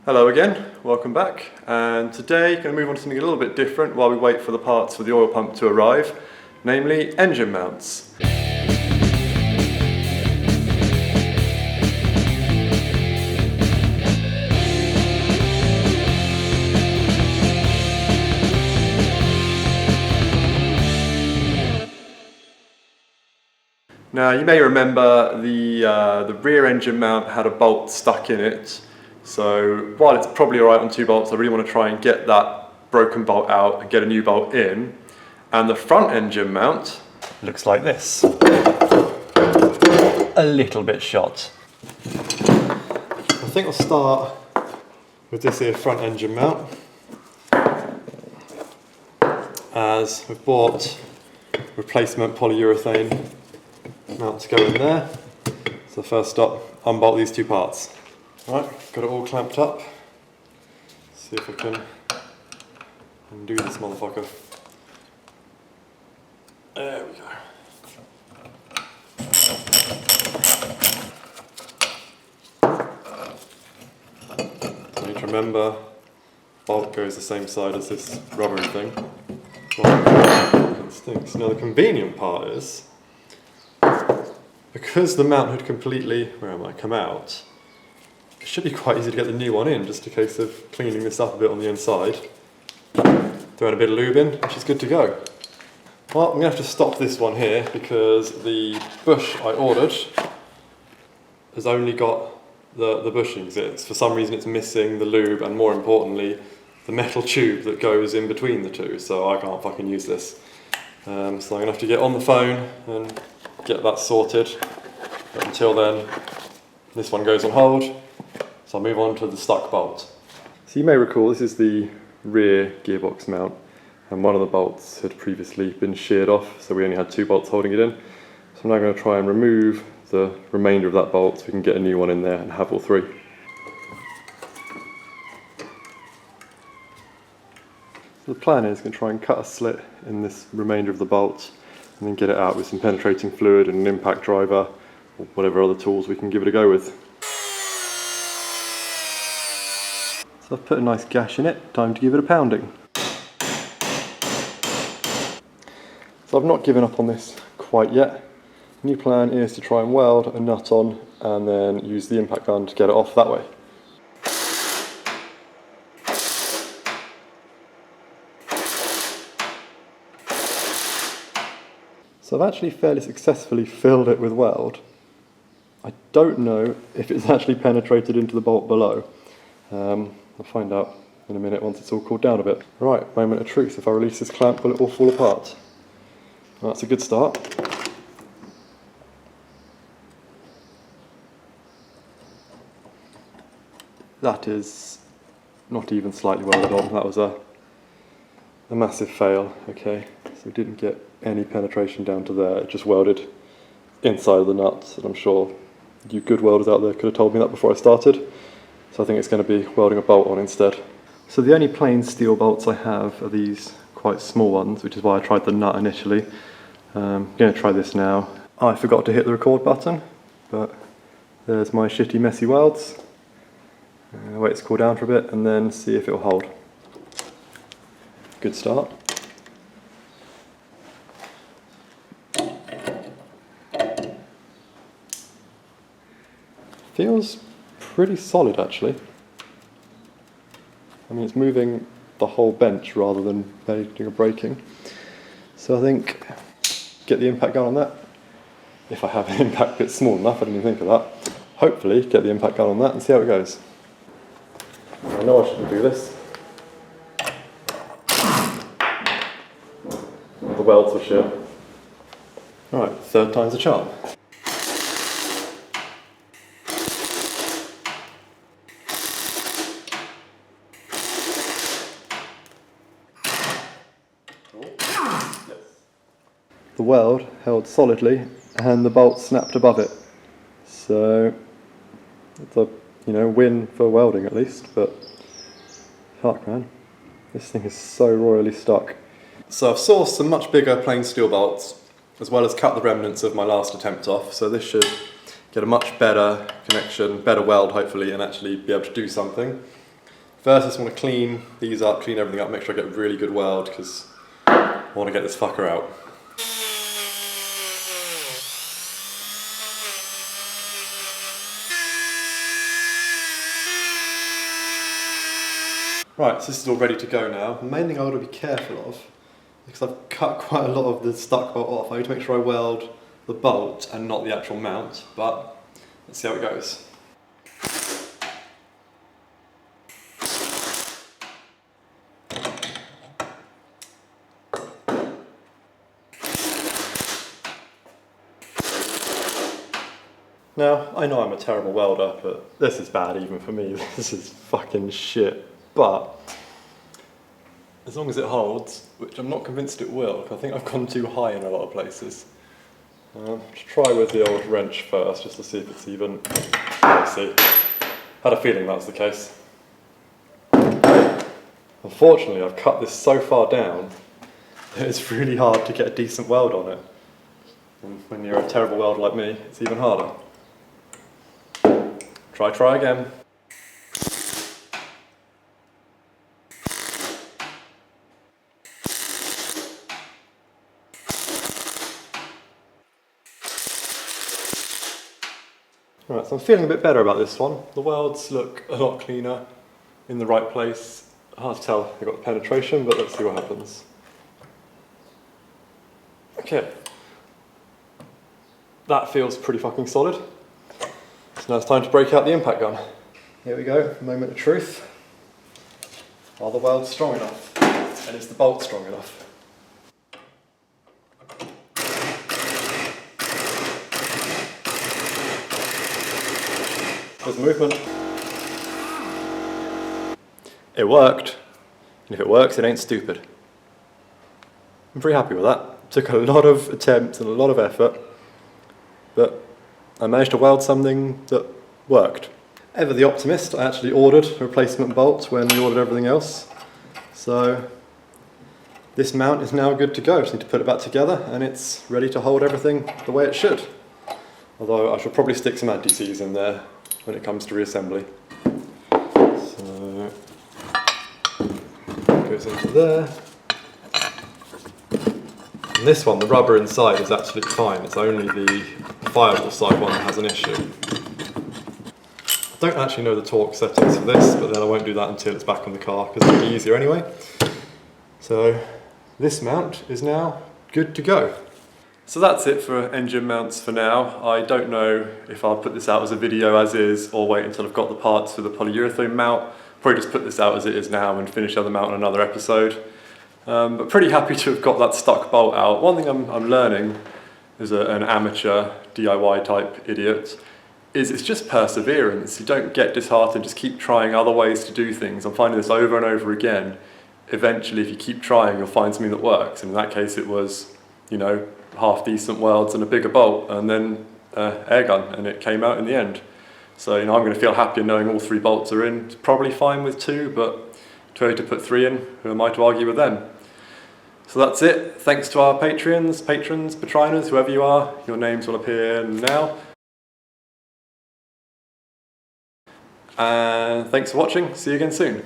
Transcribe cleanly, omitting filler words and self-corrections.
Hello again, welcome back, and today going to move on to something a little bit different while we wait for the parts for the oil pump to arrive, namely engine mounts. Now you may remember the rear engine mount had a bolt stuck in it. So while it's probably alright on 2 bolts, I really want to try and get that broken bolt out and get a new bolt in. And the front engine mount looks like this. A little bit shot. I think I'll start with this here front engine mount, as we've bought replacement polyurethane mount to go in there. So first stop, unbolt these 2 parts. Right, got it all clamped up. See if I can undo this motherfucker. There we go. I need to remember, bolt goes the same side as this rubbery thing. It stinks. Now the convenient part is, because the mount had completely, come out, it should be quite easy to get the new one in, just a case of cleaning this up a bit on the inside. Throwing a bit of lube in, which is good to go. Well, I'm going to have to stop this one here because the bush I ordered has only got the bushings. For some reason it's missing the lube and, more importantly, the metal tube that goes in between the two, so I can't fucking use this. So I'm going to have to get on the phone and get that sorted. But until then, this one goes on hold. So I'll move on to the stuck bolt. So you may recall this is the rear gearbox mount, and one of the bolts had previously been sheared off, so we only had 2 bolts holding it in. So I'm now going to try and remove the remainder of that bolt so we can get a new one in there and have all 3. So the plan is going to try and cut a slit in this remainder of the bolt and then get it out with some penetrating fluid and an impact driver or whatever other tools we can give it a go with. So I've put a nice gash in it, time to give it a pounding. So I've not given up on this quite yet. New plan is to try and weld a nut on and then use the impact gun to get it off that way. So I've actually fairly successfully filled it with weld. I don't know if it's actually penetrated into the bolt below. I'll find out in a minute once it's all cooled down a bit. Right, moment of truth. If I release this clamp, will it all fall apart? Well, that's a good start. That is not even slightly welded on. That was a massive fail. Okay, so we didn't get any penetration down to there. It just welded inside of the nuts, and I'm sure you good welders out there could have told me that before I started. So I think it's going to be welding a bolt on instead. So the only plain steel bolts I have are these quite small ones, which is why I tried the nut initially. I'm going to try this now. I forgot to hit the record button, but there's my shitty messy welds. Wait it to cool down for a bit and then see if it'll hold. Good start. Feels pretty solid actually. I mean, it's moving the whole bench rather than bending or breaking. So I think get the impact gun on that. If I have an impact bit small enough, I didn't even think of that. Hopefully get the impact gun on that and see how it goes. I know I shouldn't do this. The welds are shit. Alright, 3rd time's a charm. The weld held solidly and the bolt snapped above it. So it's a win for welding at least, but fuck man, this thing is so royally stuck. So I've sourced some much bigger plain steel bolts as well as cut the remnants of my last attempt off, so this should get a much better connection, better weld hopefully, and actually be able to do something. First I just want to clean these up, clean everything up, make sure I get a really good weld because I want to get this fucker out. Right, so this is all ready to go now. The main thing I want to be careful of, because I've cut quite a lot of the stuck bolt off, I need to make sure I weld the bolt and not the actual mount, but let's see how it goes. Now, I know I'm a terrible welder, but this is bad even for me. This is fucking shit. But as long as it holds, which I'm not convinced it will, because I think I've gone too high in a lot of places. Just try with the old wrench first, just to see if it's even. Let's see. Had a feeling that was the case. Unfortunately, I've cut this so far down that it's really hard to get a decent weld on it. And when you're a terrible welder like me, it's even harder. Try again. Alright, so I'm feeling a bit better about this one. The welds look a lot cleaner, in the right place. Hard to tell if they've got the penetration, but let's see what happens. Okay. That feels pretty fucking solid. So now it's time to break out the impact gun. Here we go, moment of truth. Are the welds strong enough? And is the bolt strong enough? There's movement. It worked. And if it works, it ain't stupid. I'm pretty happy with that. It took a lot of attempts and a lot of effort, but I managed to weld something that worked. Ever the optimist, I actually ordered a replacement bolt when we ordered everything else. So this mount is now good to go. Just need to put it back together and it's ready to hold everything the way it should. Although I should probably stick some anti-seize in there when it comes to reassembly. So goes into there. And this one, the rubber inside is absolutely fine. It's only the fireball side one that has an issue. I don't actually know the torque settings for this, but then I won't do that until it's back on the car because it'll be easier anyway. So this mount is now good to go. So that's it for engine mounts for now. I don't know if I'll put this out as a video as is or wait until I've got the parts for the polyurethane mount. Probably just put this out as it is now and finish the other mount on another episode. But pretty happy to have got that stuck bolt out. One thing I'm learning as an amateur DIY type idiot is it's just perseverance. You don't get disheartened, just keep trying other ways to do things. I'm finding this over and over again. Eventually, if you keep trying, you'll find something that works. And in that case, it was, you know, half decent welds and a bigger bolt and then air gun, and it came out in the end. So, you know, I'm going to feel happier knowing all 3 bolts are in. It's probably fine with 2, but too early to put 3 in. Who am I to argue with them? So that's it. Thanks to our patrons, patriners, whoever you are. Your names will appear now. And thanks for watching. See you again soon.